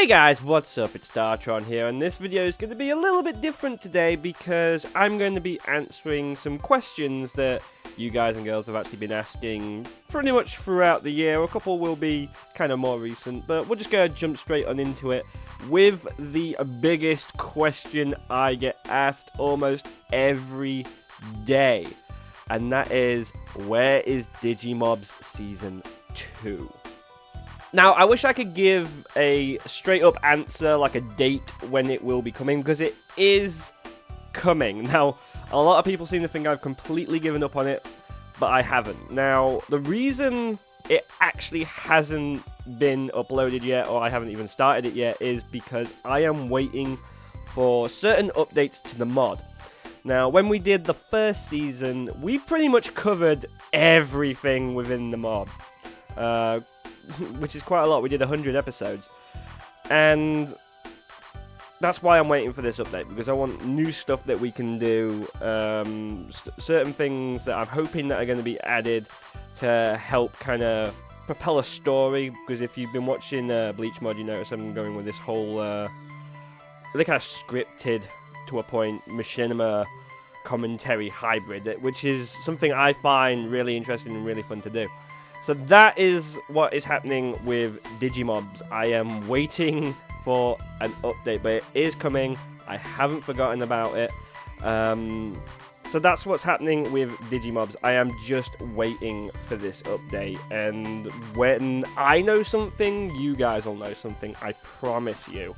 Hey guys, what's up? It's Dartron here, and this video is going to be a little bit different today because I'm going to be answering some questions that you guys and girls have actually been asking pretty much throughout the year. A couple will be kind of more recent, but we're just going to jump straight on into it with the biggest question I get asked almost every day, and that is, where is Digimobs Season 2? Now, I wish I could give a straight-up answer, like a date when it will be coming, because it is coming. Now, a lot of people seem to think I've completely given up on it, but I haven't. Now, the reason it actually hasn't been uploaded yet, or I haven't even started it yet, is because I am waiting for certain updates to the mod. Now, when we did the first season, we pretty much covered everything within the mod. Which is quite a lot. We did 100 episodes, and that's why I'm waiting for this update, because I want new stuff that we can do, certain things that I'm hoping that are going to be added to help kind of propel a story, because if you've been watching Bleach mod, you notice I'm going with this whole really kind of scripted, to a point, machinima commentary hybrid, which is something I find really interesting and really fun to do. So that is what is happening with Digimobs. I am waiting for an update, but it is coming. I haven't forgotten about it. So that's what's happening with Digimobs. I am just waiting for this update. And when I know something, you guys will know something. I promise you.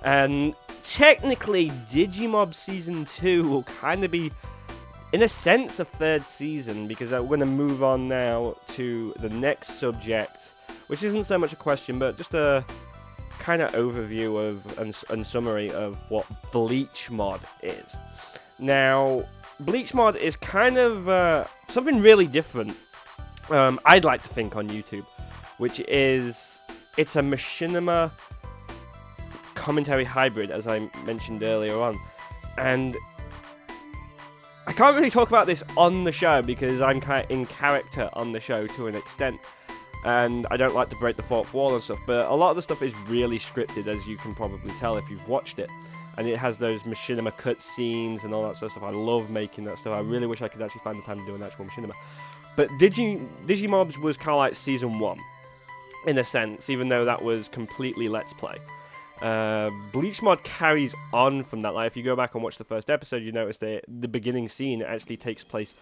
And technically, Digimobs Season 2 will kind of be, in a sense, a third season, because we're going to move on now to the next subject, which isn't so much a question, but just a kind of overview of and summary of what Bleach mod is. Now, Bleach mod is kind of something really different, I'd like to think, on YouTube, which is, it's a machinima commentary hybrid, as I mentioned earlier on, and I can't really talk about this on the show because I'm kind of in character on the show to an extent, and I don't like to break the fourth wall and stuff, but a lot of the stuff is really scripted, as you can probably tell if you've watched it, and it has those machinima cut scenes and all that sort of stuff. I love making that stuff. I really wish I could actually find the time to do an actual machinima. But Digimobs was kind of like Season 1, in a sense, even though that was completely Let's Play. Bleach mod carries on from that. Like, if you go back and watch the first episode, you notice that the beginning scene actually takes place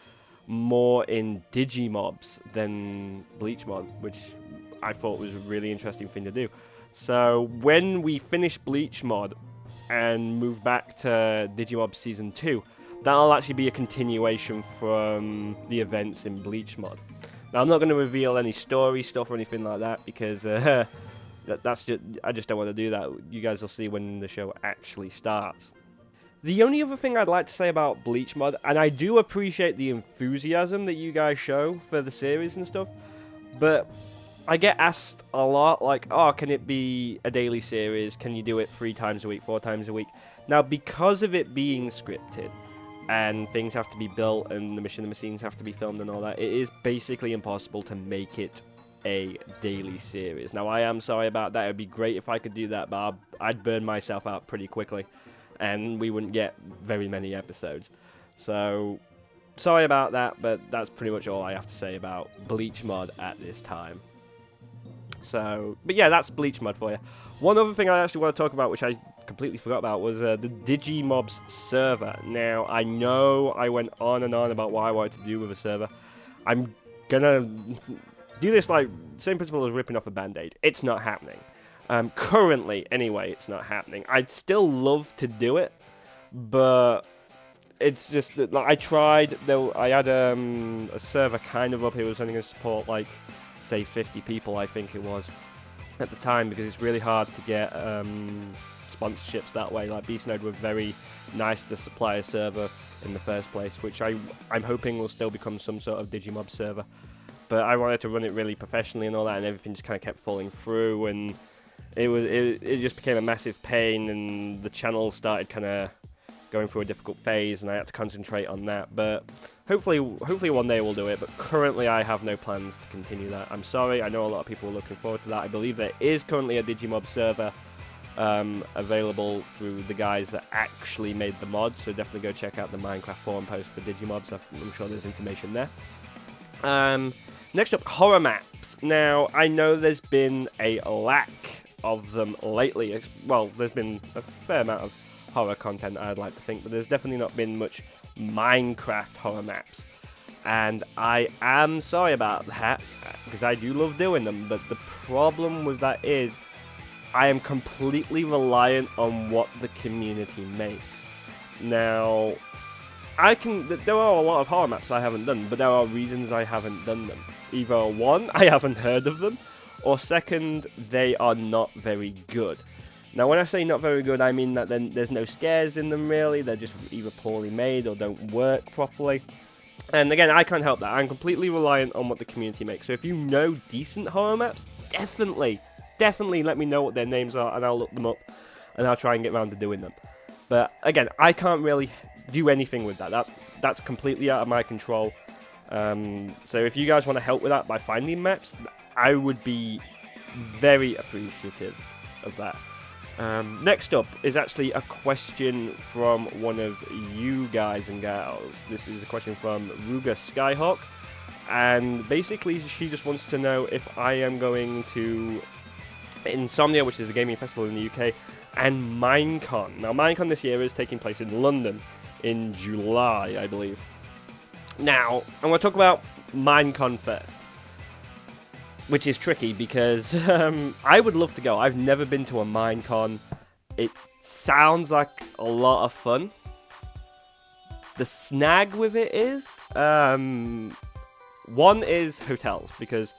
more in Digimobs than Bleach mod, which I thought was a really interesting thing to do. So when we finish Bleach mod and move back to Digimobs Season 2, that'll actually be a continuation from the events in Bleach mod. Now, I'm not going to reveal any story stuff or anything like that, because I just don't want to do that. You guys will see when the show actually starts. The only other thing I'd like to say about Bleach mod, and I do appreciate the enthusiasm that you guys show for the series and stuff, but I get asked a lot, like, oh, can it be a daily series? Can you do it 3 times a week, 4 times a week? Now, because of it being scripted, and things have to be built, and the machinima scenes have to be filmed and all that, it is basically impossible to make it a daily series. Now, I am sorry about that. It would be great if I could do that, but I'd burn myself out pretty quickly, and we wouldn't get very many episodes. So, sorry about that, but that's pretty much all I have to say about Bleach mod at this time. So, but yeah, that's Bleach mod for you. One other thing I actually want to talk about, which I completely forgot about, was the Digimobs server. Now, I know I went on and on about what I wanted to do with a server. I'm gonna do this like same principle as ripping off a band-aid. It's not happening. Currently, anyway, it's not happening. I'd still love to do it, but it's just that, like, I tried. I had a server kind of up here. It was only going to support, like, say 50 people, I think it was, at the time, because it's really hard to get sponsorships that way. Like, Beastnode were very nice to supply a server in the first place, which I'm hoping will still become some sort of Digimob server. But I wanted to run it really professionally and all that, and everything just kind of kept falling through, and it just became a massive pain, and the channel started kind of going through a difficult phase, and I had to concentrate on that. But hopefully one day we'll do it, but currently I have no plans to continue that. I'm sorry, I know a lot of people are looking forward to that. I believe there is currently a Digimob server available through the guys that actually made the mod, so definitely go check out the Minecraft forum post for Digimobs. I'm sure there's information there. Next up, horror maps. Now, I know there's been a lack of them lately. Well, there's been a fair amount of horror content, I'd like to think, but there's definitely not been much Minecraft horror maps. And I am sorry about that, because I do love doing them, but the problem with that is I am completely reliant on what the community makes. Now, there are a lot of horror maps I haven't done, but there are reasons I haven't done them. Either one, I haven't heard of them, or second, they are not very good. Now, when I say not very good, I mean that then there's no scares in them, really. They're just either poorly made or don't work properly. And again, I can't help that. I'm completely reliant on what the community makes. So if you know decent horror maps, definitely let me know what their names are, and I'll look them up, and I'll try and get around to doing them. But again, I can't really do anything with that. That's completely out of my control. So if you guys want to help with that by finding maps, I would be very appreciative of that. Next up is actually a question from one of you guys and gals. This is a question from Ruga Skyhawk, and basically she just wants to know if I am going to Insomnia, which is a gaming festival in the UK, and Minecon. Now, Minecon this year is taking place in London in July, I believe. Now, I'm going to talk about Minecon first, which is tricky because I would love to go. I've never been to a Minecon. It sounds like a lot of fun. The snag with it is, one is hotels, because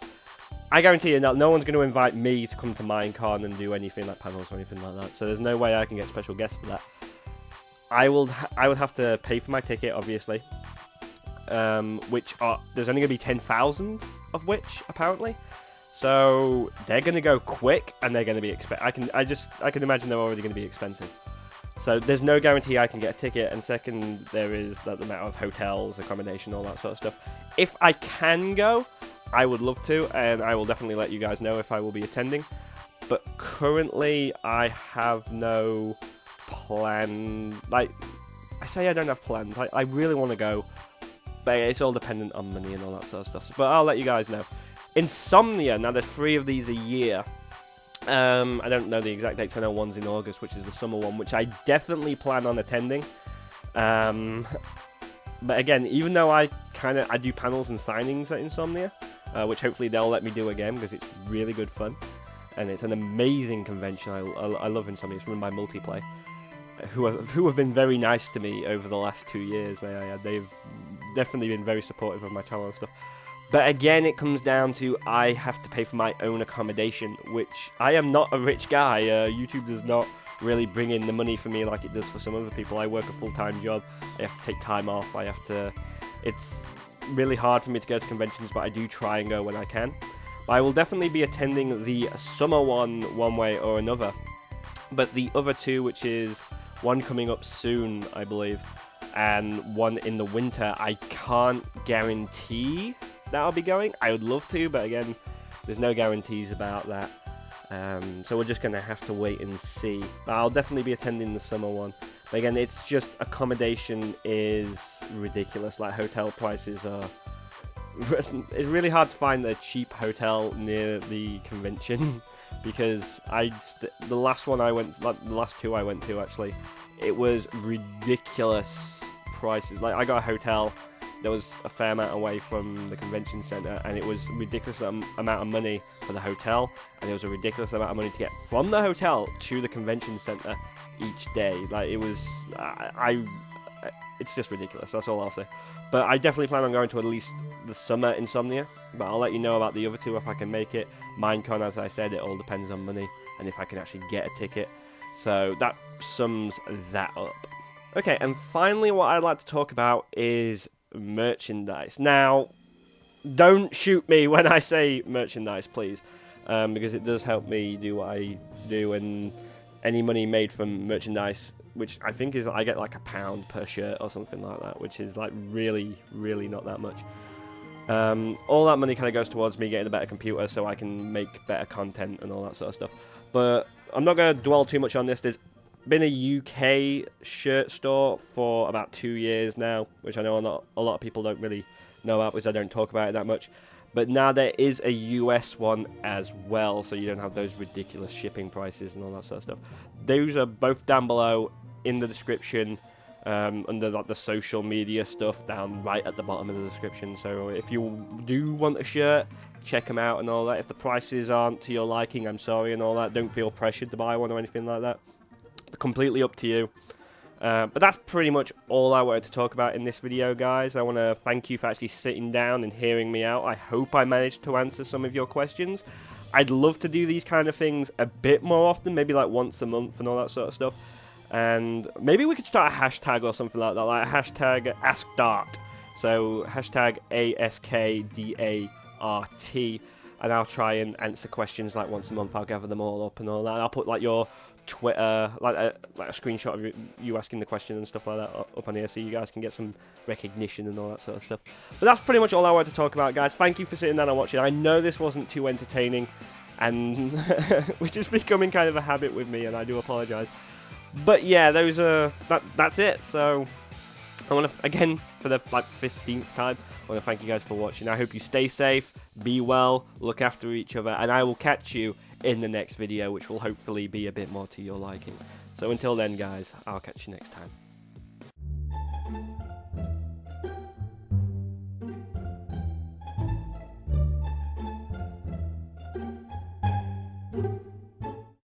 I guarantee you no one's going to invite me to come to Minecon and do anything like panels or anything like that. So there's no way I can get special guests for that. I would have to pay for my ticket, obviously. Which there's only going to be 10,000 of which, apparently. So they're going to go quick, and they're going to be I can imagine they're already going to be expensive. So there's no guarantee I can get a ticket, and second, there is the matter of hotels, accommodation, all that sort of stuff. If I can go, I would love to, and I will definitely let you guys know if I will be attending. But currently, I have no plan. Like, I say I don't have plans. I really want to go, but it's all dependent on money and all that sort of stuff. But I'll let you guys know. Insomnia, now there's 3 of these a year. I don't know the exact dates. I know one's in August, which is the summer one, which I definitely plan on attending. But again, even though I do panels and signings at Insomnia, which hopefully they'll let me do again because it's really good fun, and it's an amazing convention. I love Insomnia. It's run by Multiplay, who have been very nice to me over the last 2 years. May I add, they've definitely been very supportive of my channel and stuff. But again, it comes down to I have to pay for my own accommodation, which I am not a rich guy. YouTube does not really bring in the money for me like it does for some other people. I work a full-time job. I have to take time off. It's really hard for me to go to conventions, but I do try and go when I can. But I will definitely be attending the summer one way or another. But the other 2, which is one coming up soon, I believe, and one in the winter, I can't guarantee that I'll be going. I would love to, but again, there's no guarantees about that. So we're just going to have to wait and see. But I'll definitely be attending the summer one. But again, it's just accommodation is ridiculous. Like, hotel prices are... It's really hard to find a cheap hotel near the convention. Because the last one I went... Like, the last 2 I went to, actually, it was ridiculous prices. Like, I got a hotel that was a fair amount away from the convention center, and it was a ridiculous amount of money for the hotel, and it was a ridiculous amount of money to get from the hotel to the convention center each day. Like, it was, it's just ridiculous. That's all I'll say. But I definitely plan on going to at least the summer Insomnia, but I'll let you know about the other 2 if I can make it. Minecon, as I said, it all depends on money, and if I can actually get a ticket. So that sums that up. Okay, and finally what I'd like to talk about is merchandise. Now, don't shoot me when I say merchandise, please, because it does help me do what I do, and any money made from merchandise, which I think is, I get like £1 per shirt or something like that, which is like really, really not that much. All that money kind of goes towards me getting a better computer so I can make better content and all that sort of stuff. But I'm not going to dwell too much on this. There's been a UK shirt store for about 2 years now, which I know a lot of people don't really know about because I don't talk about it that much. But now there is a US one as well, so you don't have those ridiculous shipping prices and all that sort of stuff. Those are both down below in the description, under like the social media stuff down right at the bottom of the description. So if you do want a shirt, check them out and all that. If the prices aren't to your liking, I'm sorry and all that. Don't feel pressured to buy one or anything like that. It's completely up to you. But that's pretty much all I wanted to talk about in this video, guys. I want to thank you for actually sitting down and hearing me out. I hope I managed to answer some of your questions. I'd love to do these kind of things a bit more often, maybe like once a month and all that sort of stuff. And maybe we could start a hashtag or something like that, like hashtag AskDart. So hashtag AskDart, and I'll try and answer questions like once a month. I'll gather them all up and all that. I'll put like your Twitter, like a screenshot of you asking the question and stuff like that up on here, so you guys can get some recognition and all that sort of stuff. But that's pretty much all I wanted to talk about, guys. Thank you for sitting down and watching. I know this wasn't too entertaining, and which is becoming kind of a habit with me, and I do apologise. But yeah, those are that's it. So I want to, again, for the like 15th time, I want to thank you guys for watching. I hope you stay safe, be well, look after each other, and I will catch you in the next video, which will hopefully be a bit more to your liking. So until then, guys, I'll catch you next time.